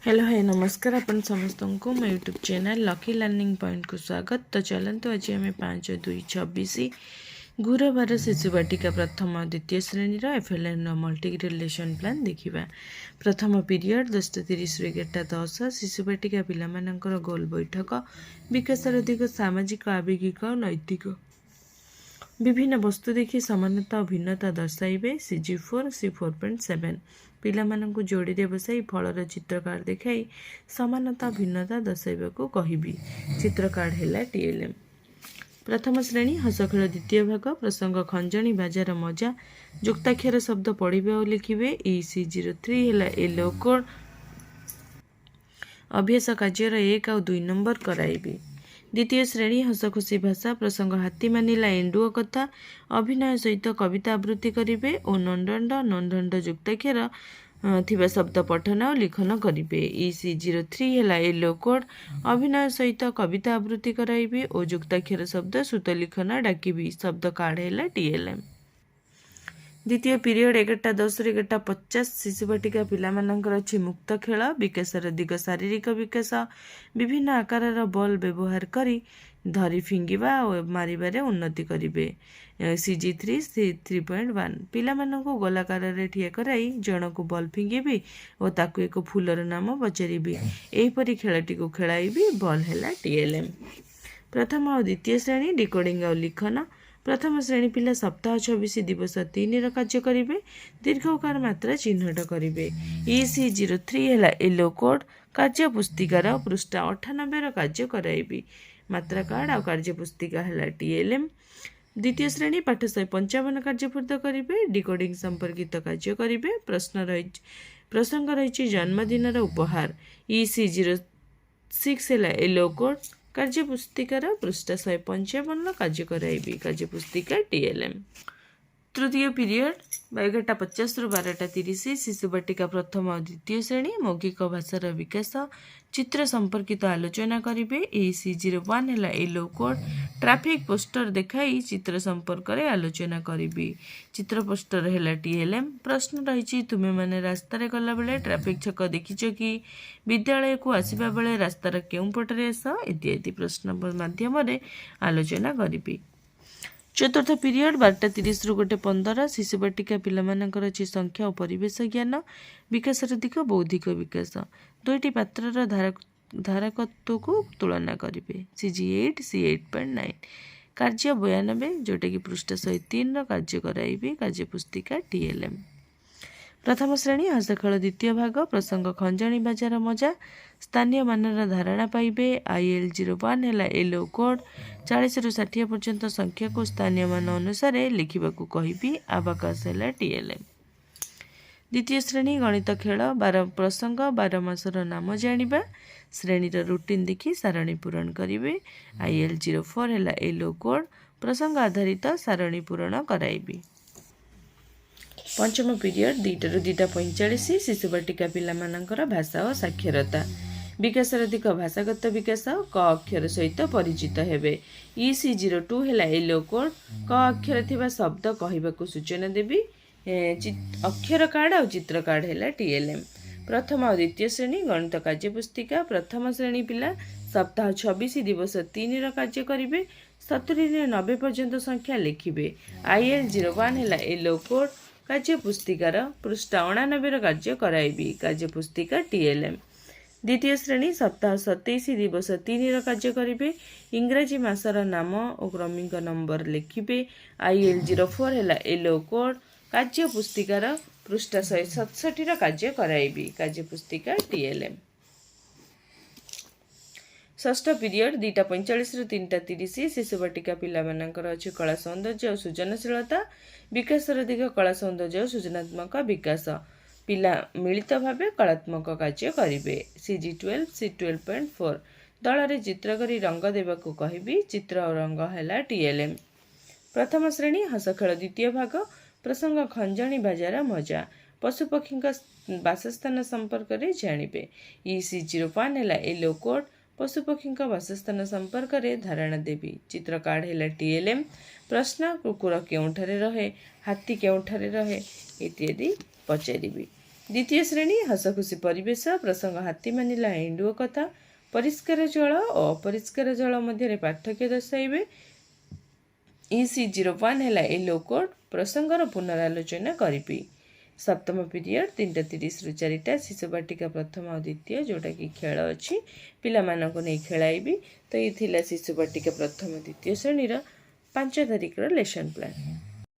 Hello hi नमस्कार अपन समस्त को मो YouTube channel lucky learning point को स्वागत। तो चलते आज आम 5/2/26 गुरुवार शिशु बाटिका प्रथम और द्वितीय श्रेणी FLN मल्टीग्रेड लेसन प्लान देखा। प्रथम पीरियड 10:30 ରୁ 11:10 शिशु बाटिका पिलामानंकर गोल बैठक विकासर दिग सामाजिक आवेगिक और नैतिक विभिन्न वस्तु देखि समानता और भिन्नता दर्शाइबे। CG4 C4.7 पिलामानंकु जोड़ी बसाई फलर चित्र कार्ड देखाई समानता भिन्नता दर्शाइबा को कहिबी। चित्र कार्ड हैला TLM। प्रथम श्रेणी हसखेल द्वितीय भाग प्रसंग खंजणी बाजार मजा जुक्ताक्षर शब्द पढ़िबे और लिखिबे। EC03 हैला येलो कोड अभ्यास कार्यर 1 और 2 नंबर कराइबे। द्वितीय श्रेणी हसखुशी भाषा प्रसंग हाथी मानिला एंडुओ कथा अभिनय सहित कविता आवृत्ति करिबे और नंदंड जुक्ताक्षर थिबा शब्द पठन और लिखन करिबे। EC03 हैला येलो कोड अभिनय सहित कविता आवृत्ति कराइबे और जुक्ताक्षर शब्द सुत लिखन डाकिबी। शब्द कार्ड हैला TLM। द्वितीय पीरियड 11:10 ରୁ 11:50 शिशु बाटिका पिलामानंकर अछि मुक्त खेल विकासर दिग शारीरिक विकास विभिन्न आकार बॉल व्यवहार करी धरी फिंगिबा और मारिबारे उन्नति करिबे। CG3 C3.1 पिलामानंकु गोलाकार रे ठिया कराई जणको बॉल फिंगिबी और ताकु एक फूलर नाम पचारिबी। एहीपरि खेलटी को खेलाइबी। बॉल हैला TLM। प्रथम और द्वितीय श्रेणी डिकोडिंग और लिखन प्रथम श्रेणी पिला सप्ताह 26 दिवस 3 कार्य करेंगे। दीर्घकार मात्रा चिन्हट करेंगे। EC03 हैला येलो कोड कार्य पुस्तिकार पृष्ठ 98 कार्य कराइबी। मात्रा कार्ड और कार्य पुस्तिका हैला TLM। द्वितीय श्रेणी पाठ 155 कार्यपूर्त करेंगे। डिकोडिंग संपर्कित कार्य करेंगे। प्रसंग रही जन्मदिन उपहार। EC06 हैला येलो कोड कार्य पुस्तिकार पृष्ठ 155 कार्य कराइबी। कार्य पुस्तिका TLM। तृतीय पीरियड 11:50 ରୁ 12:30 शिशु बाटिका प्रथम और द्वितीय श्रेणी मौखिक भाषार विकास चित्र संपर्कित आलोचना करेंगे। EC01 हैला येलो कोड ट्रैफिक पोस्टर देखाई चित्र संपर्क रे आलोचना करेंगे। चित्र पोस्टर हैला TLM। प्रश्न रही तुमे माने रास्तार गला बेले ट्रैफिक छक देखिछ कि विद्यालय को आसवा बेले रास्तार केउ पटरे आस इत्यादि प्रश्न माध्यम आलोचना करेंगे। चतुर्थ पीरियड 12:30 ରୁ 1:15 शिशु बाटिका पिलामानंकर अछि संख्या और परिवेश ज्ञान विकासर दिग बौद्धिक विकास दुईटी पात्रर धारकत्व को तुलना करेंगे। CG8 C8.9 कार्य 92 जोटा कि पृष्ठ 103 कार्य कराइबे। कार्य पुस्तिका TLM। प्रथम श्रेणी हसखेल द्वितीय भाग प्रसंग खंजणी बाजार मजा स्थानीय मानर धारणा पाइबे। IL01 हैला येलो कोड 40 ରୁ 60 पर्यंत संख्या को स्थानीय मान अनुसार लिखा कहिबी। आबाकाश हैला TLM। द्वितीय श्रेणी गणित खेल 12 प्रसंग 12 मासर नाम जानिबा श्रेणीर रुटीन देखि सारणी पूरण करेंगे। IL04 हैला येलो कोड प्रसंग आधारित सारणी पूरण कराइबी। पंचम पीरियड 2 ରୁ 2:45 शिशु बाटिका पिलामानंकर भाषा और साक्षरता विकासर दिग भाषागत विकास क अक्षर सहित परिचित हेबे। EC02 हैला येलो कोड क अक्षर थिबा शब्द कहबाकू सूचना देबी। अक्षर कार्ड और चित्र कार्ड हैला TLM। प्रथम और द्वितीय श्रेणी गणित कार्य पुस्तिका प्रथम श्रेणी पिला सप्ताह 26 दिवस 3 कार्य करेंगे। 70 ରୁ 90 पर्यंत संख्या लिखिबे। IL01 हैला येलो कोड कार्य पुस्तिकार पृष्ठ 89 कार्य कराइबी। कार्य पुस्तिका TLM। द्वितीय श्रेणी सप्ताह 27 दिवस 3 कार्य करेंगे। इंग्राजी मासर नाम और क्रमिक नंबर लिखिबे। IL04 हैला येलो कोड कार्य पुस्तिकार पृष्ठ 167 कार्य कराइबी। कार्य पुस्तिका TLM। षष्ठ पीरियड 2:45 ରୁ 3:30 शिशु बाटिका पिलामानंकर अछि कला सौंदर्य और सृजनशीलता विकासर दिग कला सौंदर्य और सृजनात्मक विकास पिला मिलित भावे कलात्मक कार्य करेंगे। CG12 C12.4 दल चित्र करी रंग देवाकू कहिबी। चित्र और रंग हैला TLM। प्रथम श्रेणी हसखेल द्वितीय भाग प्रसंग खंजणी बाजार मजा पशुपक्षी बासस्थान संपर्क में जानिबे। EC01 हैला येलो कोड पशुपक्षी बासस्थान संपर्क में धारणा देवी। चित्र कार्ड हैला TLM। प्रश्न कुकुर केउठारे रहे हाथी केउठारे रहे इत्यादि पचारिबी। द्वितीय श्रेणी हसखुशी परिवेश प्रसंग हाथी मानिला एंडुओ कथा परिष्कार जल और अपरिष्कार जल मध्य पार्थक्य दर्शाइबे। EC01 है येलो कोड प्रसंगर पुनरालोचना करी। सप्तम पीरियड 3:30 रु 4टा शिशु बाटिका प्रथम और द्वितीय जोटा कि खेल अच्छी पिला मानक नहीं खेलाइबी। तो ये थिला शिशु बाटिका प्रथम द्वितीय श्रेणी 5 तारिखर लेसन प्लान।